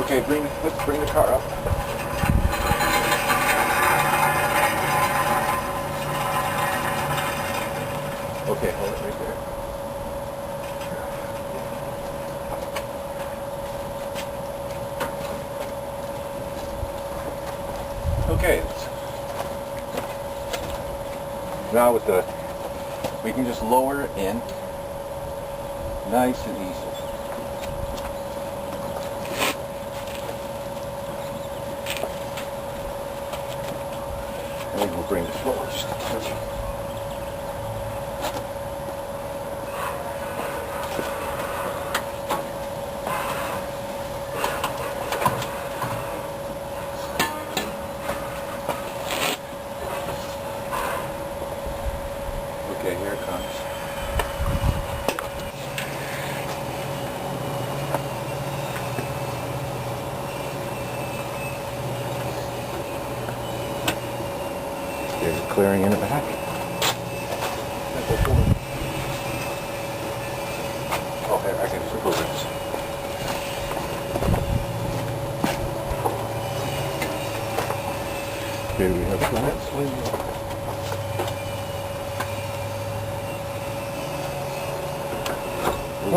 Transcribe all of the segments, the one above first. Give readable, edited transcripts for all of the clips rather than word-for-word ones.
Okay, let's bring the car up. Okay, hold it right there. Okay. Now we can just lower it in, nice and easy. And we'll bring this forward just a touch. Okay, here it comes. There's a clearing in the back. Oh, here, I can just move this. Here we have that swing.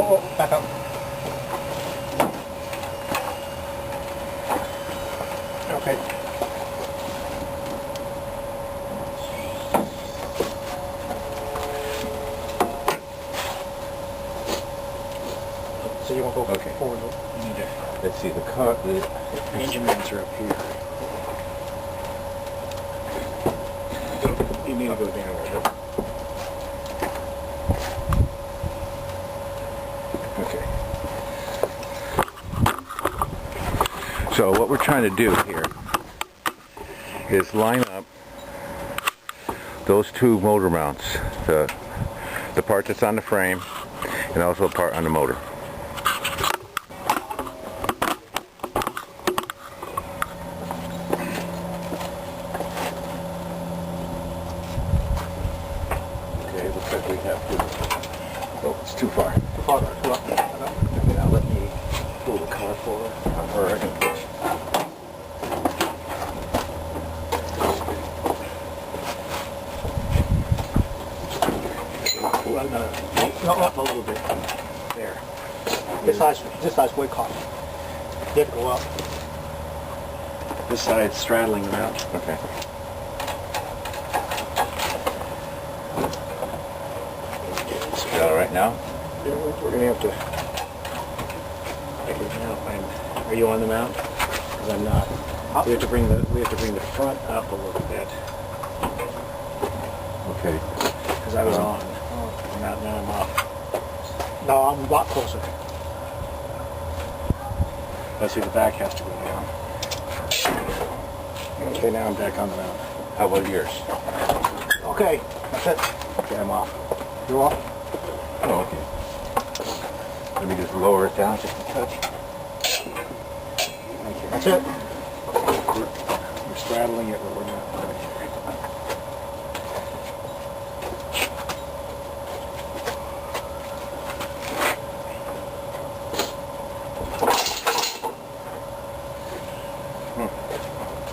Oh, back up. Okay. So you won't go forward. You need to. Let's see, the engine vents are up here. You need to go down a little bit. So what we're trying to do here is line up those two motor mounts, the part that's on the frame and also a part on the motor. Okay, looks like we have to. Oh, it's too far. Too far. Too up. Okay, now let me pull the car forward, or I can push. No, up a little bit. There. This side's way caught. You have to go up. This side's straddling the mount. Okay. Is that all right now? We're gonna have to. Are you on the mount? Because I'm not. We have to bring the front up a little bit. Okay. Because I was on. Now I'm off. No, I'm a lot closer. Let's see, the back has to go down. Okay, now I'm back on the mount. How about yours? Okay, that's it. Okay, I'm off. You're off? Oh, okay. Let me just lower it down just a touch. Thank you. That's it. We're straddling it, but we're not.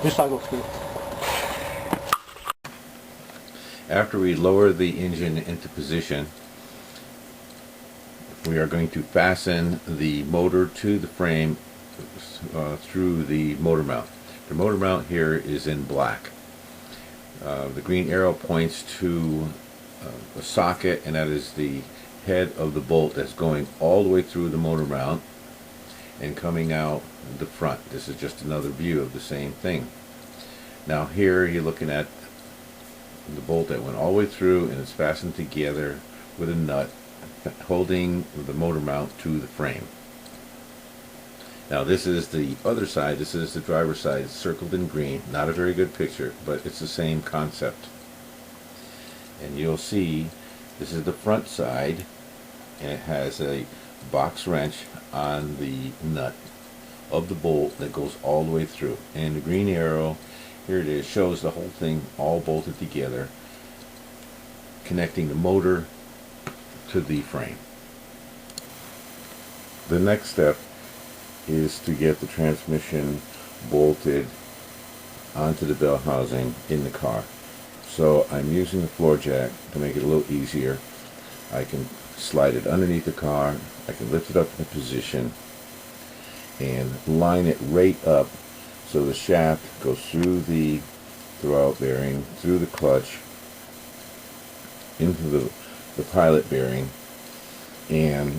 This side looks good. After we lower the engine into position, we are going to fasten the motor to the frame through the motor mount. The motor mount here is in black. The green arrow points to a socket, and that is the head of the bolt that's going all the way through the motor mount and coming out the front. This is just another view of the same thing. Now here you're looking at the bolt that went all the way through and it's fastened together with a nut holding the motor mount to the frame. Now this is the other side. This is the driver's side. It's circled in green. Not a very good picture, but it's the same concept. And you'll see this is the front side, and it has a box wrench on the nut of the bolt that goes all the way through. And the green arrow, here it is, shows the whole thing all bolted together, connecting the motor to the frame. The next step is to get the transmission bolted onto the bell housing in the car. So I'm using the floor jack to make it a little easier. I can slide it underneath the car, I can lift it up in position and line it right up so the shaft goes through the throwout bearing, through the clutch, into the pilot bearing, and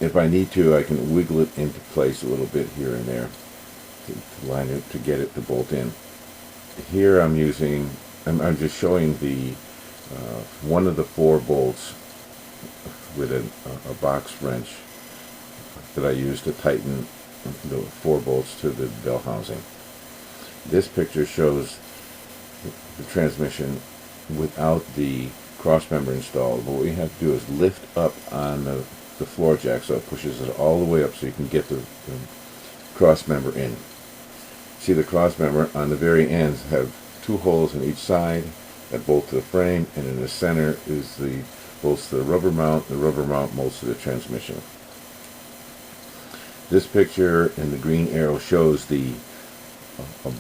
if I need to, I can wiggle it into place a little bit here and there to line it, to get it to bolt in. Here I'm just showing the one of the 4 bolts with a box wrench that I use to tighten the 4 bolts to the bell housing. This picture shows the transmission without the cross member installed. What we have to do is lift up on the floor jack so it pushes it all the way up so you can get the cross member in. See, the cross member on the very ends have 2 holes in each side that bolt to the frame, and in the center is the bolts to the rubber mount. The rubber mount bolts to the transmission. This picture in the green arrow shows a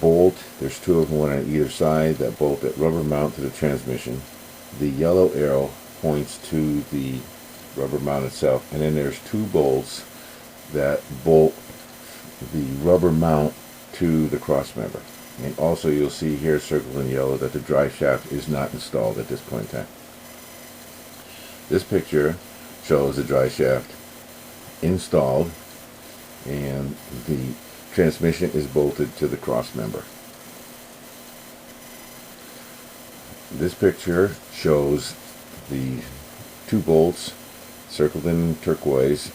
bolt. There's 2 of them, one on either side, that bolt that rubber mount to the transmission. The yellow arrow points to the rubber mount itself, and then there's 2 bolts that bolt the rubber mount to the cross member. And also you'll see here circled in yellow that the drive shaft is not installed at this point in time. This picture shows the drive shaft installed and the transmission is bolted to the cross member. This picture shows the 2 bolts circled in turquoise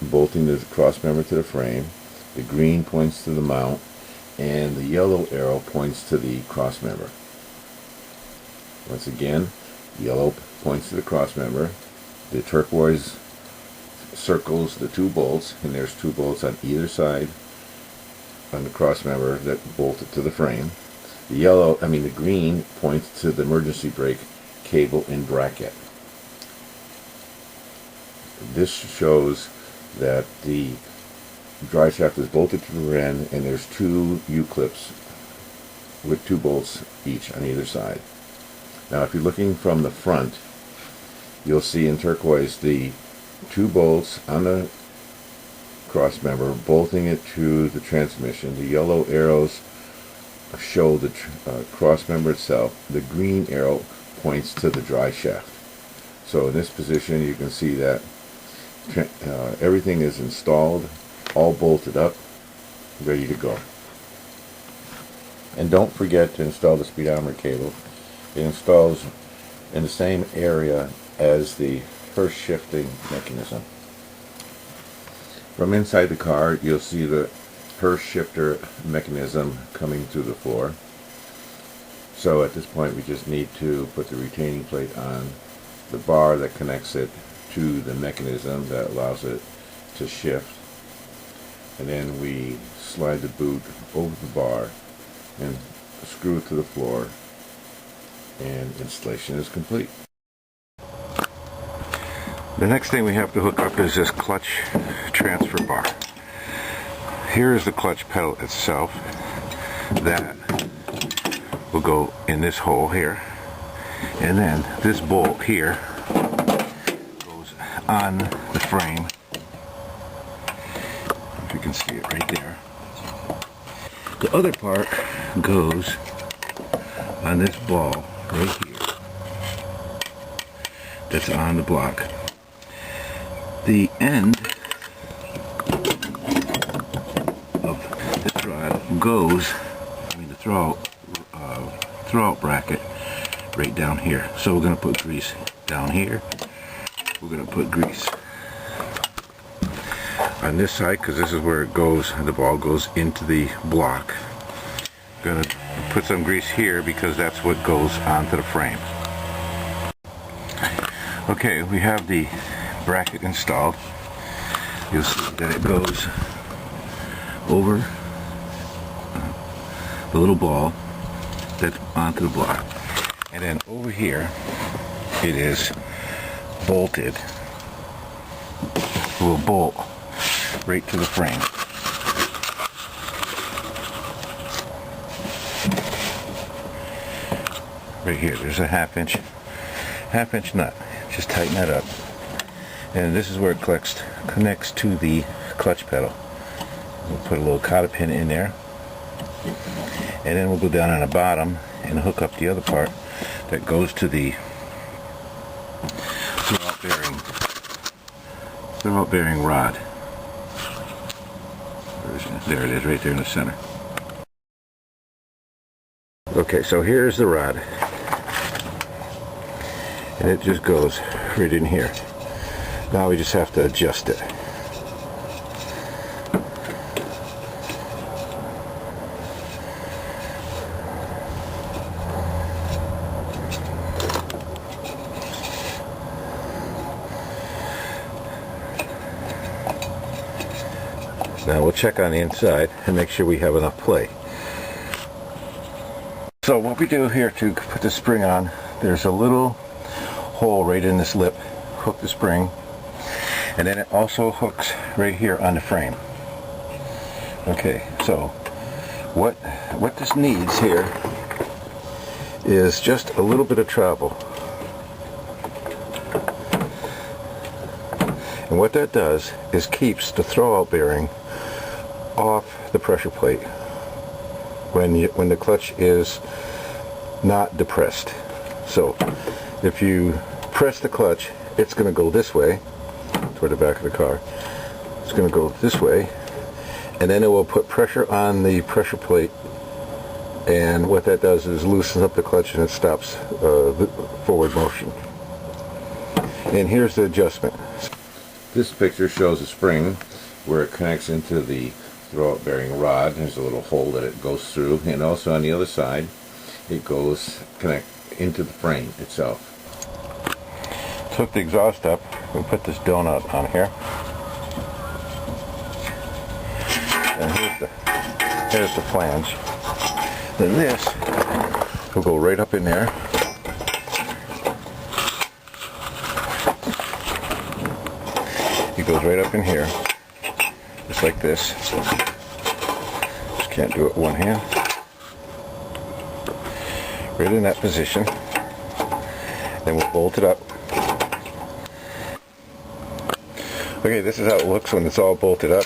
bolting the cross member to the frame. The green points to the mount and the yellow arrow points to the cross member. Once again, yellow points to the cross member. The turquoise circles the 2 bolts, and there's 2 bolts on either side on the cross member that bolt it to the frame. The green points to the emergency brake cable and bracket. This shows that the drive shaft is bolted to the rear end, and there's 2 U-clips with 2 bolts each on either side. Now if you're looking from the front, you'll see in turquoise the 2 bolts on the cross member bolting it to the transmission. The yellow arrows show the cross member itself. The green arrow points to the drive shaft. So in this position you can see that everything is installed, all bolted up, ready to go. And don't forget to install the speedometer cable. It installs in the same area as the first shifting mechanism. From inside the car you'll see the Hurst shifter mechanism coming through the floor. So at this point we just need to put the retaining plate on the bar that connects it to the mechanism that allows it to shift, and then we slide the boot over the bar and screw it to the floor, and installation is complete. The next thing we have to hook up is this clutch transfer bar. Here is the clutch pedal itself that will go in this hole here, and then this bolt here goes on the frame, if you can see it right there. The other part goes on this ball right here that's on the block. The end of this rod goes, the throwout bracket right down here. So we're going to put grease down here. We're going to put grease on this side because this is where it goes, the ball goes into the block. Going to put some grease here because that's what goes onto the frame. Okay, we have the bracket installed. You'll see that it goes over the little ball that's onto the block, and then over here it is bolted. Will bolt right to the frame. right here. There's a half inch nut. Just tighten that up. And this is where it connects to the clutch pedal. We'll put a little cotter pin in there. And then we'll go down on the bottom and hook up the other part that goes to the throwout bearing rod. There it is, right there in the center. Okay, so here's the rod. And it just goes right in here. Now we just have to adjust it. Now we'll check on the inside and make sure we have enough play. So what we do here to put the spring on, there's a little hole right in this lip. Hook the spring, and then it also hooks right here on the frame. Okay, so what this needs here is just a little bit of travel. And what that does is keeps the throwout bearing off the pressure plate when the clutch is not depressed. So if you press the clutch, it's going to go this way toward the back of the car. It's going to go this way, and then it will put pressure on the pressure plate, and what that does is loosens up the clutch and it stops the forward motion. And here's the adjustment. This picture shows a spring where it connects into the throwout bearing rod. There's a little hole that it goes through, and also on the other side it goes connect into the frame itself. Hook the exhaust up and put this donut on here. And here's the flange. Then this will go right up in there. It goes right up in here, just like this. Just can't do it with one hand. Right in that position. Then we'll bolt it up. Okay, this is how it looks when it's all bolted up.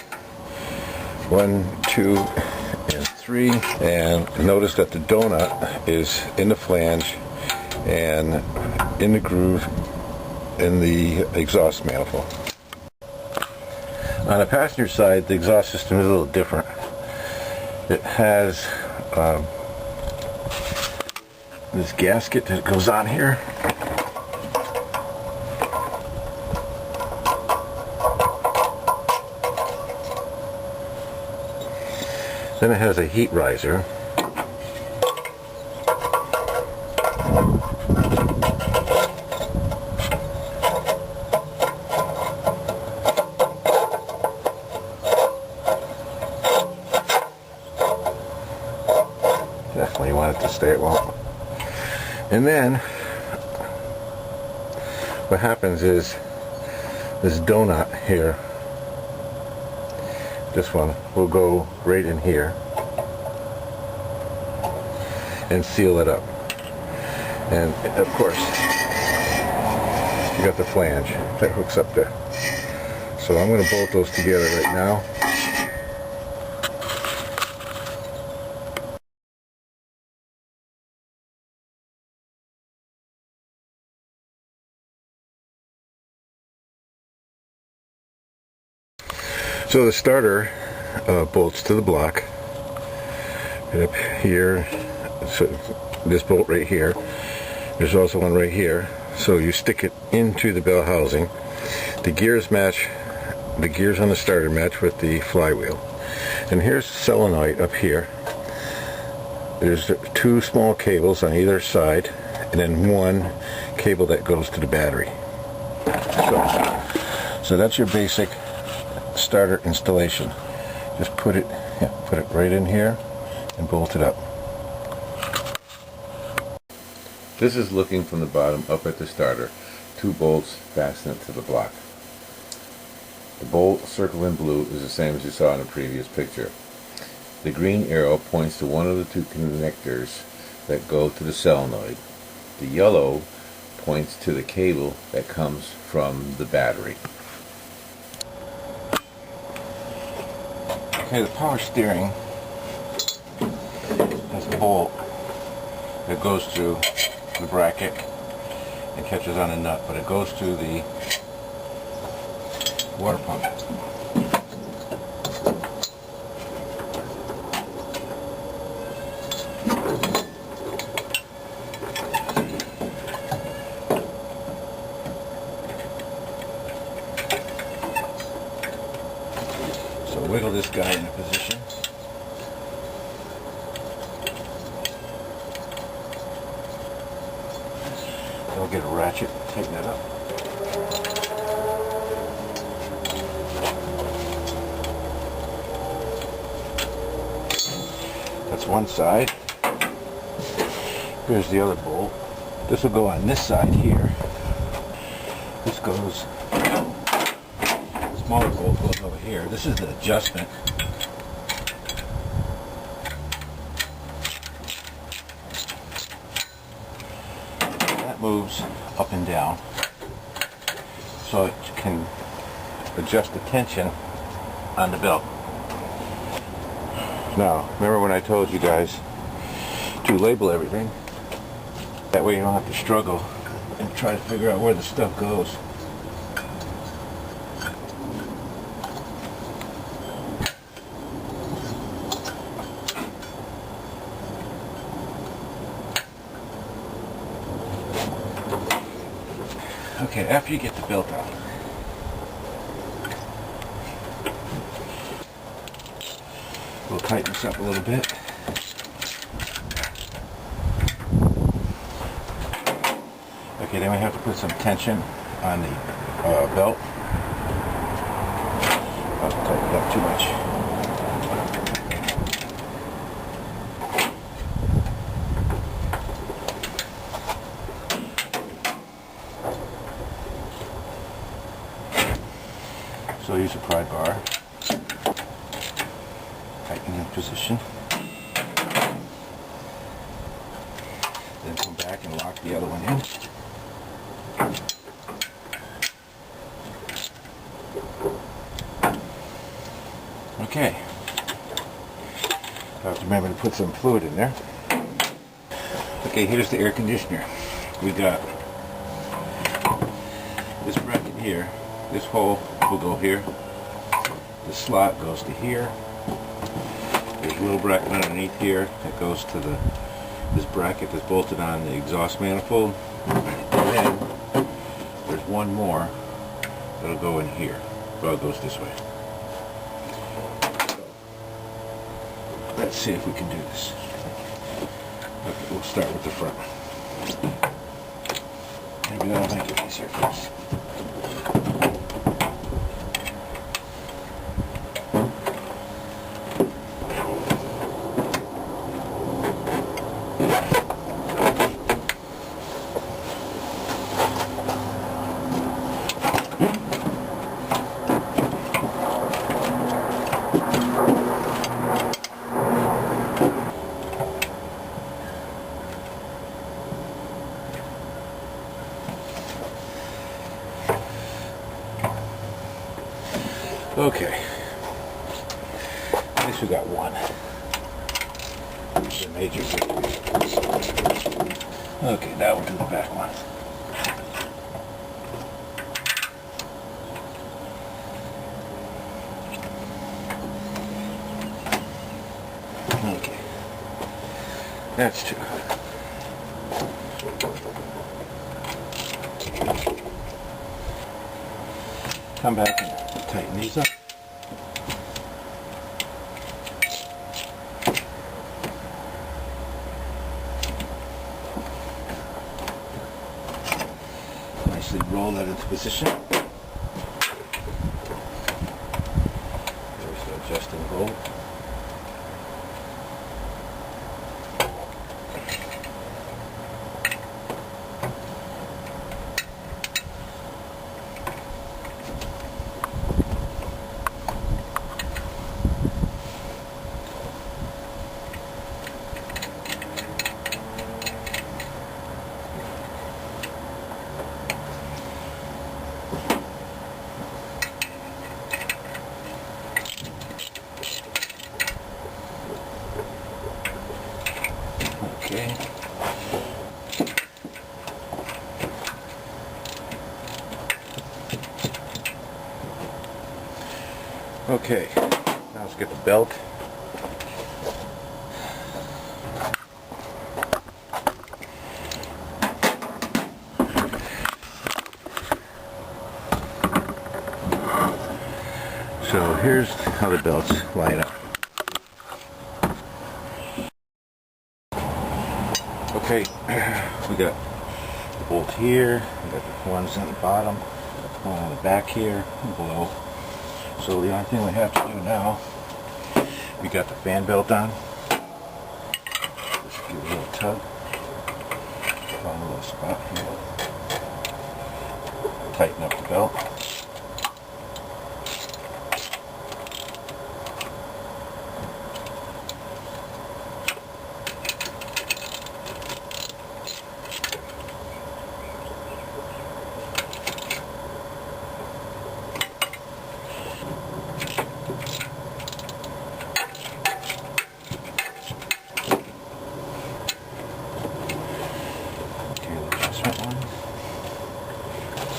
1, 2, and 3. And notice that the donut is in the flange and in the groove in the exhaust manifold. On the passenger side, the exhaust system is a little different. It has this gasket that goes on here. Then it has a heat riser. Definitely want it to stay at won't. And then what happens is this donut here, this one will go right in here and seal it up. And of course you got the flange that hooks up there. So I'm going to bolt those together right now. So the starter bolts to the block right up here. So this bolt right here. There's also one right here. So you stick it into the bell housing. The gears match. The gears on the starter match with the flywheel. And here's the solenoid up here. There's 2 small cables on either side, and then 1 cable that goes to the battery. So that's your basic starter installation. Just put it right in here and bolt it up. This is looking from the bottom up at the starter. 2 bolts fasten it to the block. The bolt circled in blue is the same as you saw in the previous picture. The green arrow points to one of the 2 connectors that go to the solenoid. The yellow points to the cable that comes from the battery. Okay, the power steering has a bolt that goes through the bracket and catches on a nut, but it goes to the water pump. So wiggle this guy into position. I'll get a ratchet, tighten it up. That's one side. Here's the other bolt. This will go on this side here. This goes, the smaller bolt goes over here. This is the adjustment. Moves up and down so it can adjust the tension on the belt. Now, remember when I told you guys to label everything? That way you don't have to struggle and try to figure out where the stuff goes. Okay, after you get the belt out, we'll tighten this up a little bit. Okay, then we have to put some tension on the belt. I'll tighten it up too much. So use a pry bar, tighten in position, then come back and lock the other one in. Okay, I have to remember to put some fluid in there. Okay, here's the air conditioner. We got this bracket here. This hole will go here. The slot goes to here. There's a little bracket underneath here that goes to this bracket that's bolted on the exhaust manifold. And then there's one more that'll go in here. Well, it goes this way. So, let's see if we can do this. Okay, we'll start with the front. Maybe that'll make it easier for us. Okay, at least we got one. The major victory. Okay, now we'll do the back one. Okay, that's two. Come back and tighten these up. Nicely roll that into position. There's the adjusting bolt. Okay. Okay, now let's get the belt. So here's how the belts line up. Okay, we got the bolt here, we got the ones on the bottom, one on the back here, and below. So the only thing we have to do now, we got the fan belt on. Just give it a little tug. Find a little spot here. Tighten up the belt.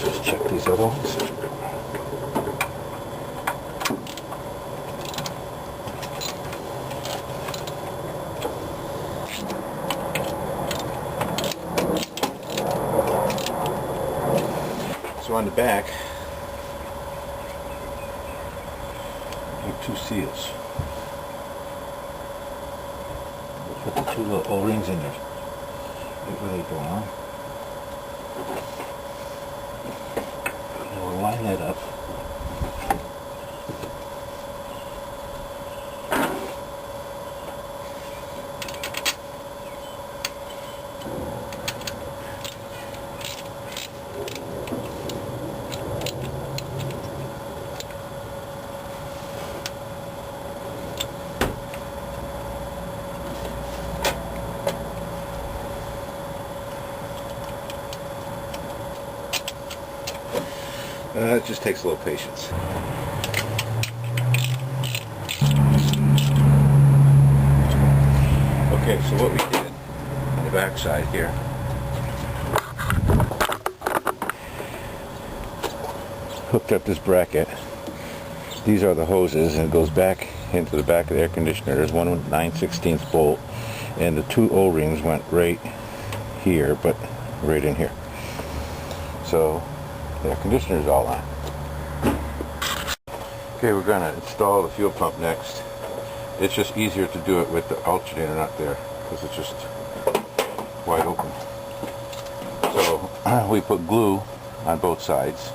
Let's check these other ones. So on the back, we have two seals. We'll put the two little O-rings in there. Get where they belong. We'll line that up. It just takes a little patience. Okay, so what we did on the back side here, hooked up this bracket. These are the hoses, and it goes back into the back of the air conditioner. There's one with 9/16 bolt, and the two O-rings went right here, but right in here. So the air conditioner is all on. Okay, we're going to install the fuel pump next. It's just easier to do it with the alternator not there, because it's just wide open. So we put glue on both sides.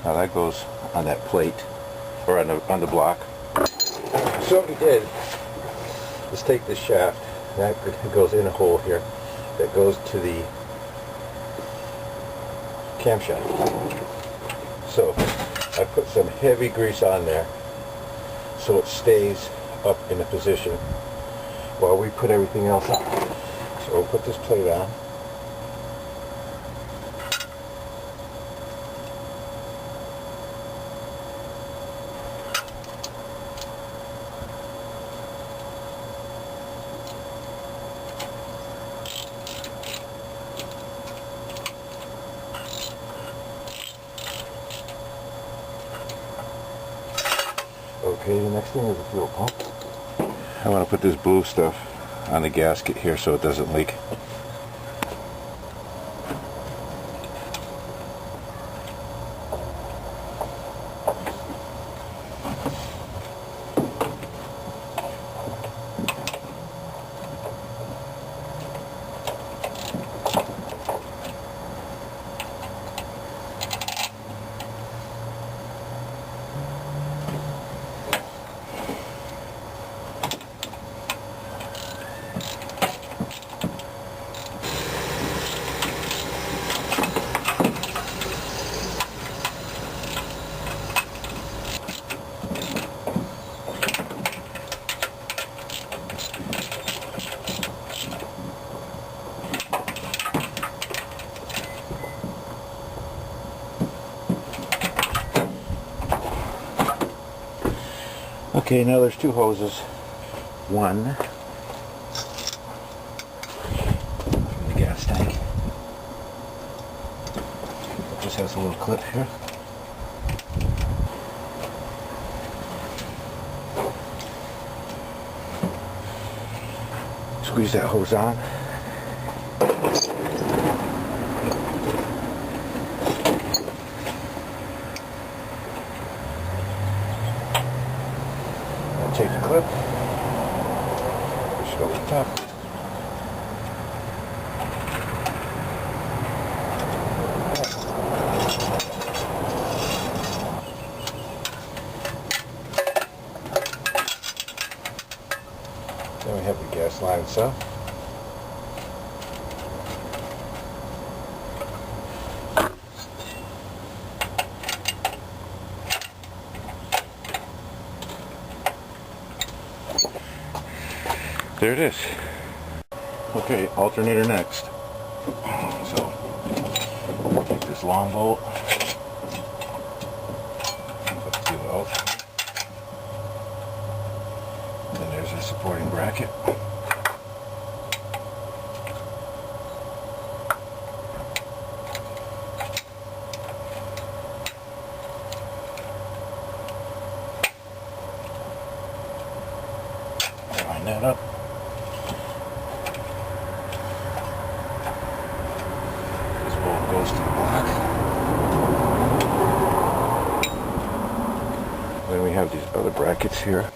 Now that goes on that plate, or on the block. So what we did is take this shaft, that goes in a hole here, that goes to the camshaft. So I put some heavy grease on there so it stays up in a position while we put everything else on. So we'll put this plate on. Okay, the next thing is the fuel pump. I want to put this blue stuff on the gasket here so it doesn't leak. Okay, now there's two hoses. One gas tank. It just has a little clip here. Squeeze that hose on. Take the clip, push it over the top. Then we have the gas line itself. There it is. Okay, alternator next. So, take this long bolt, put it through the alternator. Then there's a supporting bracket. Line that up. Goes to the block. Then we have these other brackets here.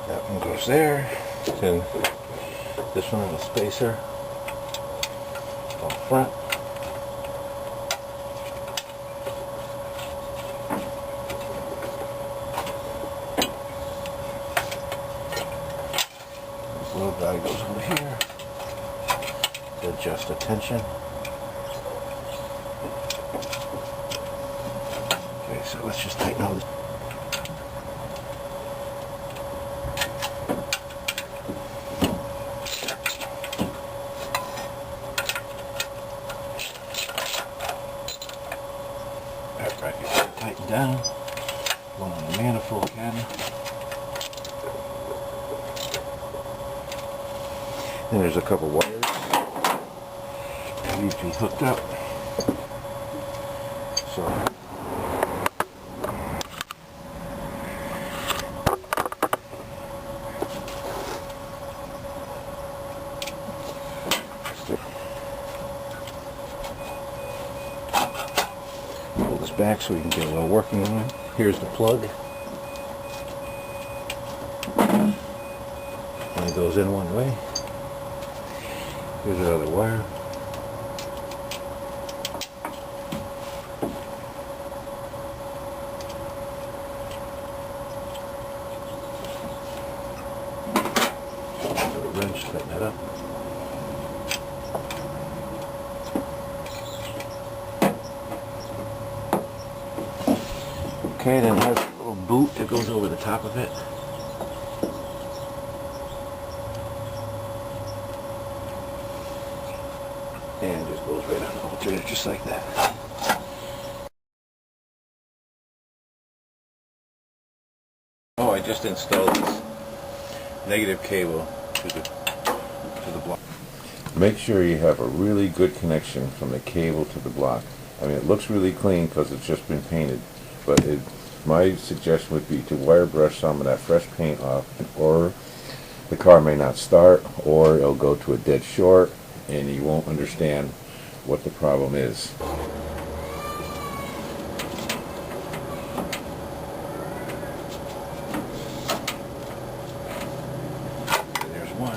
That one goes there. Then this one is a spacer up front. Little guy goes over here to adjust the tension. Okay, so let's just tighten all this. That bracket's tightened down. One on the manifold cabinet. Then there's a couple wires that need to be hooked up. So pull this back so we can get a little working on it. Here's the plug. And it goes in one way. Here's the other wire. Put a wrench, tighten that up. Okay, then it has a little boot that goes over the top of it. And just goes right on the alternator, just like that. Oh, I just installed this negative cable to the block. Make sure you have a really good connection from the cable to the block. I mean, it looks really clean because it's just been painted, but my suggestion would be to wire brush some of that fresh paint off, or the car may not start, or it'll go to a dead short and you won't understand what the problem is. There's one.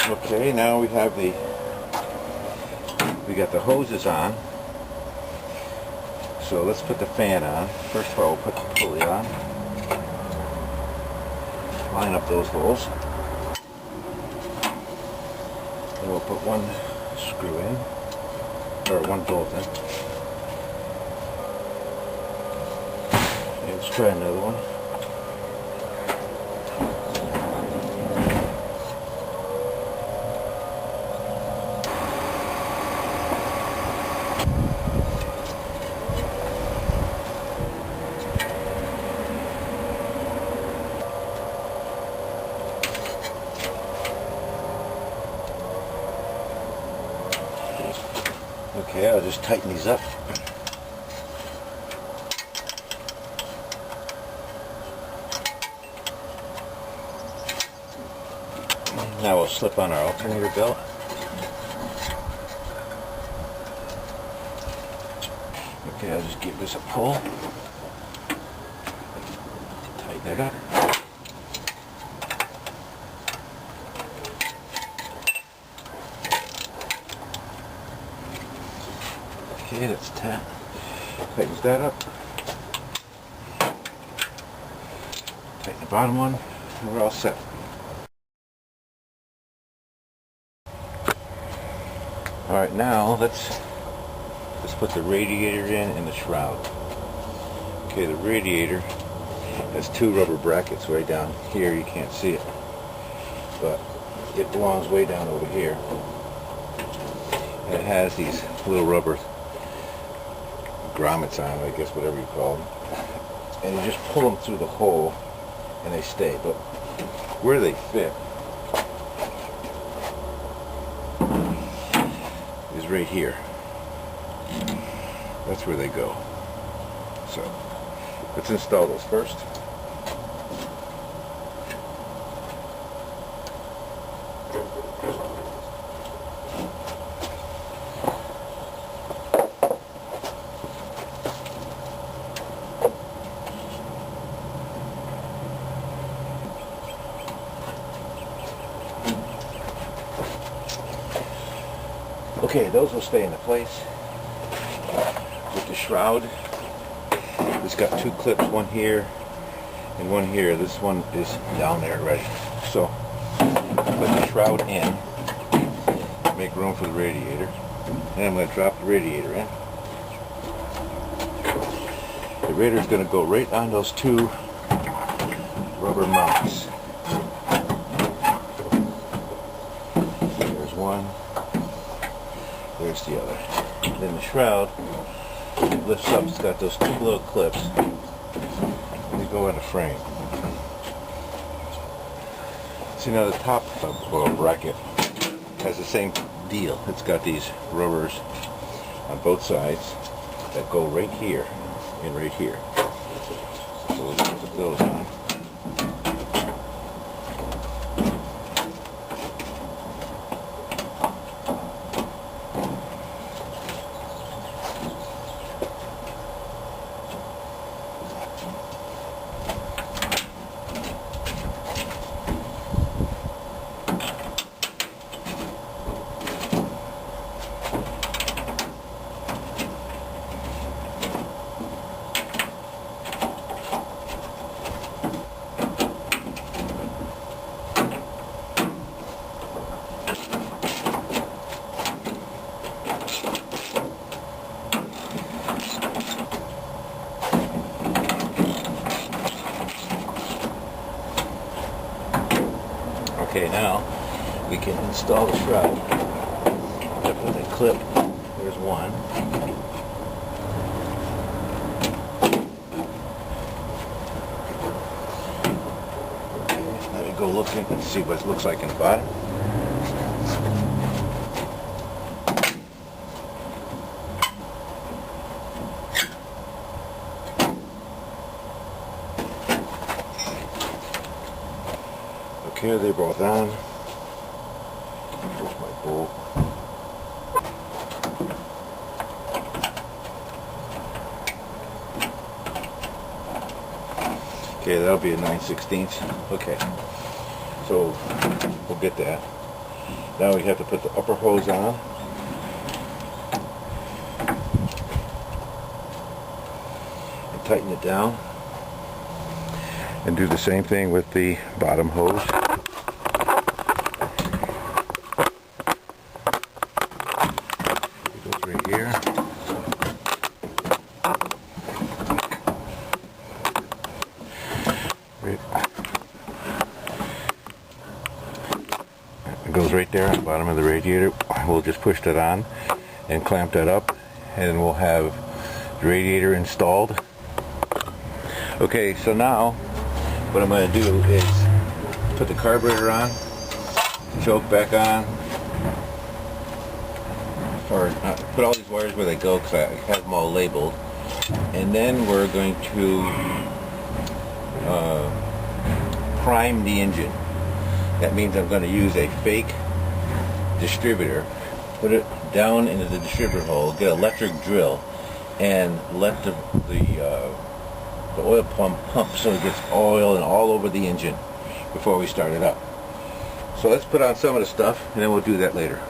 Okay, now we got the hoses on. So So let's put the fan on. First of all, we'll put the pulley on. Line up those holes. Then we'll put one screw in, or one bolt in. And let's try another one. Okay, I'll just tighten these up. Now we'll slip on our alternator belt. Okay, I'll just give this a pull. Tighten it up. Okay, that's tight. Tightens that up. Tighten the bottom one, and we're all set. Alright, now let's put the radiator in and the shroud. Okay, the radiator has two rubber brackets way down here. You can't see it, but it belongs way down over here. And it has these little rubber grommets on, I guess, whatever you call them. And you just pull them through the hole and they stay. But where they fit is right here. That's where they go. So let's install those first. Okay, those will stay into place. With the shroud, it's got two clips, one here and one here. This one is down there already. So put the shroud in, make room for the radiator, and I'm going to drop the radiator in. The radiator is going to go right on those two rubber mounts. There's one. There's the other. And then the shroud lifts up. It's got those two little clips. And they go in the frame. See, now the top bracket has the same deal. It's got these rubbers on both sides that go right here and right here. So let's put those on. Okay, now we can install the shroud. With a clip, there's one. Okay, let me go looking and see what it looks like in the bottom. Okay, they're both on. Here's my bolt. Okay, that'll be a 9/16. Okay, so we'll get that. Now we have to put the upper hose on. tighten it down. And do the same thing with the bottom hose. It goes right here. It goes right there on the bottom of the radiator. We'll just push that on and clamp that up, and we'll have the radiator installed. Okay, so now what I'm going to do is put the carburetor on, choke back on, or put all these wires where they go because I have them all labeled, and then we're going to prime the engine. That means I'm going to use a fake distributor, put it down into the distributor hole, get an electric drill, and let the oil pump so it gets oil and all over the engine before we start it up. So let's put on some of the stuff and then we'll do that later.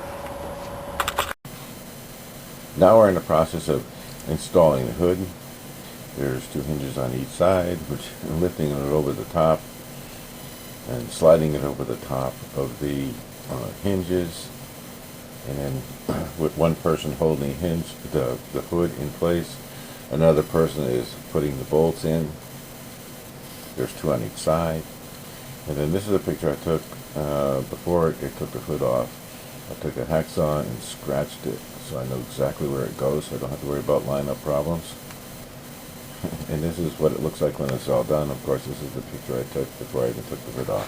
Now we're in the process of installing the hood. There's 2 hinges on each side, which I'm lifting it over the top and sliding it over the top of the hinges, and then with one person holding the hood in place, another person is putting the bolts in. There's 2 on each side. And then this is a picture I took before it took the hood off. I took a hacksaw and scratched it so I know exactly where it goes, so I don't have to worry about line-up problems. And this is what it looks like when it's all done. Of course, this is the picture I took before I even took the hood off.